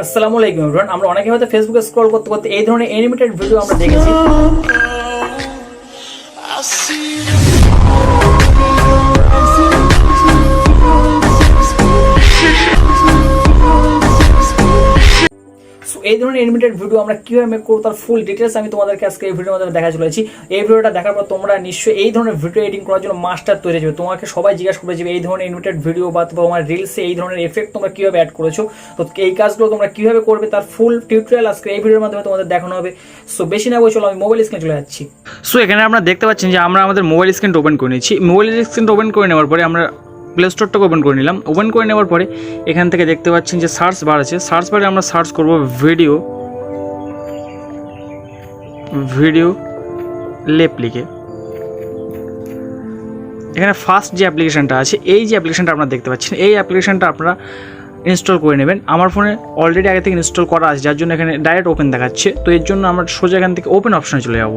আসসালামু আলাইকুম এভরিওয়ান। আমরা অনেকে হয়তো ফেসবুকে স্ক্রল করতে করতে এই ধরনের অ্যানিমেটেড ভিডিও আমরা দেখেছি। এই ধরনের অ্যানিমেটেড ভিডিও আমরা কিভাবে মেক করব তার ফুল ডিটেলস আমি তোমাদেরকে আজকে এই ভিডিওর মধ্যে দেখা চলেছি। এই ভিডিওটা দেখার পর তোমরা নিশ্চয়ই এই ধরনের ভিডিও এডিটিং করার জন্য মাস্টার তৈরি হয়ে যাবে। তোমাকে সবাই জিজ্ঞাসা করবে যে এই ধরনের অ্যানিমেটেড ভিডিও বা তোমার রিলসে এই ধরনের এফেক্ট তোমরা কিভাবে অ্যাড করেছো, তো এই কাজগুলো তোমরা কিভাবে করবে তার ফুল টিউটোরিয়াল আজকে এই ভিডিওর মাধ্যমে তোমাদের দেখানো হবে। সো বেশি না বলে চলো আমি মোবাইল স্ক্রিনে চলে যাচ্ছি। সো এখানে আপনারা দেখতে পাচ্ছেন যে আমরা আমাদের মোবাইল স্ক্রিনটা ওপেন করে নিয়েছি। মোবাইল স্ক্রিনটা ওপেন করে নেওয়ার পরে আমরা প্লে স্টোরটাকে ওপেন করে নিলাম। ওপেন করে নেওয়ার পরে এখান থেকে দেখতে পাচ্ছেন যে সার্চ বার আছে। সার্চ বারে আমরা সার্চ করব ভিডিও লেপ লিখে। এখানে ফার্স্ট যে অ্যাপ্লিকেশনটা আছে, এই যে অ্যাপ্লিকেশনটা আপনারা দেখতে পাচ্ছেন, এই অ্যাপ্লিকেশনটা আপনারা ইনস্টল করে নেবেন। আমার ফোনে অলরেডি আগে থেকে ইনস্টল করা আছে, যার জন্য এখানে ডাইরেক্ট ওপেন দেখাচ্ছে। তো এর জন্য আমরা সোজা এখান থেকে ওপেন অপশনে চলে যাব।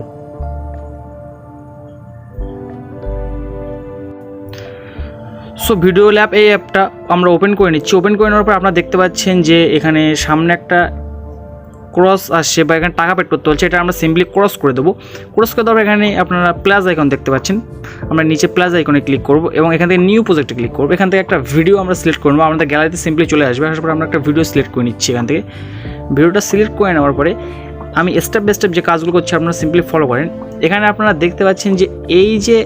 সো ভিডিও ল্যাব এই অ্যাপটা আমরা ওপেন করে নিচ্ছি। ওপেন করে নেওয়ার পর আপনারা দেখতে পাচ্ছেন যে এখানে সামনে একটা ক্রস আসছে বা এখানে টাকা পেড করতে বলছে, এটা আমরা সিম্পলি ক্রস করে দেবো। ক্রস করে দেওয়ার এখানে আপনারা প্লাস আইকন দেখতে পাচ্ছেন, আমরা নিচে প্লাস আইকনে ক্লিক করব এবং এখান থেকে নিউ প্রজেক্টে ক্লিক করব। এখান থেকে একটা ভিডিও আমরা সিলেক্ট করবো, আমাদের গ্যালারিতে সিম্পলি চলে আসবে। আসার পর আমরা একটা ভিডিও সিলেক্ট করে নিচ্ছি। এখান থেকে ভিডিওটা সিলেক্ট করে নেওয়ার পরে আমি স্টেপ বাই স্টেপ যে কাজগুলো করছি আপনারা সিম্পলি ফলো করেন। এখানে আপনারা দেখতে পাচ্ছেন যে এই যে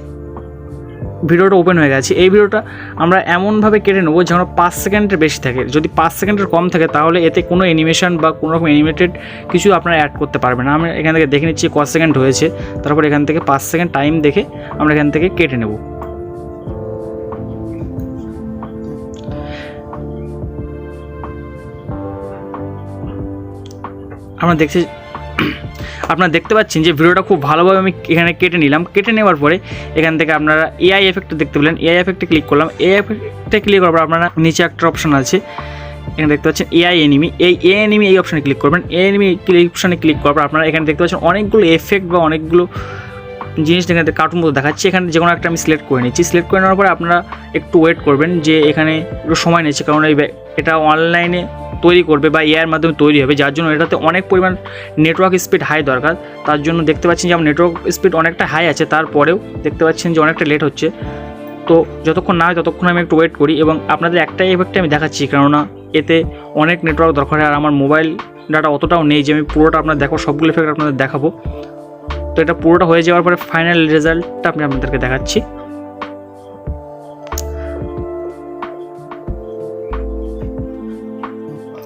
ভিডিওটা ওপেন হয়ে গেছে, এই ভিডিওটা আমরা এমনভাবে কেটে নেবো যেন 5 সেকেন্ডের বেশি থাকে। যদি 5 সেকেন্ডের কম থাকে তাহলে এতে কোনো অ্যানিমেশন বা কোনো রকম অ্যানিমেটেড কিছু আপনারা অ্যাড করতে পারবেন না। আমরা এখান থেকে দেখে নিচ্ছি কত সেকেন্ড হয়েছে, তারপর এখান থেকে 5 সেকেন্ড টাইম দেখে আমরা এখান থেকে কেটে নেব। আপনারা দেখতে পাচ্ছেন যে ভিডিওটা খুব ভালোভাবে আমি এখানে কেটে নিলাম। কেটে নেওয়ার পরে এখান থেকে আপনারা এআই এফেক্টটা দেখতে পেলেন। এআই এফেক্টে ক্লিক করলাম। এআই এফেক্টে ক্লিক করার পর আপনারা নিচে একটা অপশন আছে, এখানে দেখতে পাচ্ছেন এআই এনিমি। এই এনিমি এই অপশানে ক্লিক করবেন। এনিমি অপশানে ক্লিক করার পর আপনারা এখানে দেখতে পাচ্ছেন অনেকগুলো এফেক্ট বা অনেকগুলো জিনিস এখানে কার্টুন মতো দেখাচ্ছে। এখানে যে কোনো একটা আমি সিলেক্ট করে নিচ্ছি। সিলেক্ট করে নেওয়ার পরে আপনারা একটু ওয়েট করবেন, যে এখানে একটু সময় নিচ্ছে, কারণ এটা অনলাইনে তৈরি করবে বা এআইয়ের মাধ্যমে তৈরি হবে, যার জন্য এটাতে অনেক পরিমাণ নেটওয়ার্ক স্পিড হাই দরকার। তার জন্য দেখতে পাচ্ছেন যে আমার নেটওয়ার্ক স্পিড অনেকটা হাই আছে, তারপরেও দেখতে পাচ্ছেন যে অনেকটা লেট হচ্ছে। তো যতক্ষণ না হয় ততক্ষণ আমি একটু ওয়েট করি এবং আপনাদের একটাই এফেক্টে আমি দেখাচ্ছি, কেননা এতে অনেক নেটওয়ার্ক দরকার হয় আর আমার মোবাইল ডাটা অতটাও নেই যে আমি পুরোটা আপনার সবগুলো এফেক্ট আপনাদের দেখাবো। তো এটা পুরোটা হয়ে যাওয়ার পরে ফাইনাল রেজাল্টটা আমি আপনাদেরকে দেখাচ্ছি।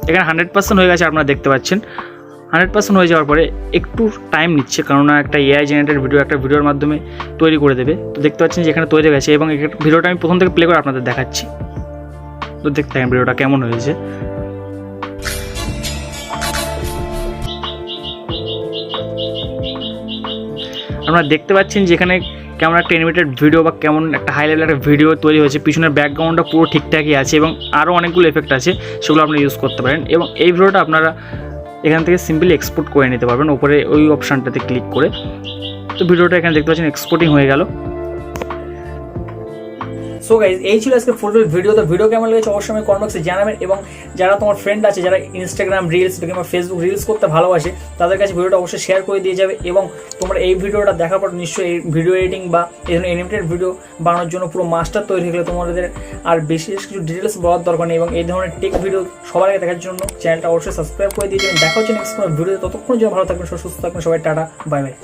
এখানে 100% হয়ে গেছে, আপনারা দেখতে পাচ্ছেন। 100% হয়ে যাওয়ার পরে একটু টাইম নিচ্ছে, কেননা একটা এআই জেনারেটেড ভিডিও একটা ভিডিওর মাধ্যমে তৈরি করে দেবে। তো দেখতে পাচ্ছেন যে এখানে তৈরি হয়ে গেছে এবং ভিডিওটা আমি প্রথম থেকে প্লে করে আপনাদের দেখাচ্ছি। তো দেখতে থাকেন ভিডিওটা কেমন হয়েছে। আপনারা দেখতে পাচ্ছেন যে এখানে কেমন একটা অ্যানিমেটেড ভিডিও বা কেমন একটা হাই লেভেলের একটা ভিডিও তৈরি হয়েছে। পিছনের ব্যাকগ্রাউন্ডটা পুরো ঠিকঠাকই আছে এবং আরও অনেকগুলো এফেক্ট আছে, সেগুলো আপনারা ইউজ করতে পারেন। এবং এই ভিডিওটা আপনারা এখান থেকে সিম্পলি এক্সপোর্ট করে নিতে পারবেন উপরে ওই অপশানটাতে ক্লিক করে। তো ভিডিওটা এখানে দেখতে পাচ্ছেন এক্সপোর্টিং হয়ে গেল। সো গাইজ এই ছিল আজকে ফুল ভিডিও। তো ভিডিও কেমন লেগেছে অবশ্যই আমি কমেন্ট বক্সে জানাবেন এবং যারা তোমার ফ্রেন্ড আছে যারা ইনস্টাগ্রাম রিলস কিংবা ফেসবুক রিলস করতে ভালোবাসে তাদের কাছে ভিডিওটা অবশ্যই শেয়ার করে দিয়ে যাবে। এবং তোমরা এই ভিডিওটা দেখার পর নিশ্চয়ই এই ভিডিও এডিটিং বা এই ধরনের অ্যানিমেটেড ভিডিও বানানোর জন্য পুরো মাস্টার তৈরি হয়ে গেলে তোমাদের আর বিশেষ কিছু ডিটেলস বলার দরকার নেই। এবং এই ধরনের টেক ভিডিও সবার আগে দেখার জন্য চ্যানেলটা অবশ্যই সাবস্ক্রাইব করে দিয়ে যাবেন। দেখা হচ্ছে নেক্সট কোনো ভিডিও। ততক্ষণ জন্য ভালো থাকবেন, সুস্থ থাকবেন সবাই। Tata, bye bye.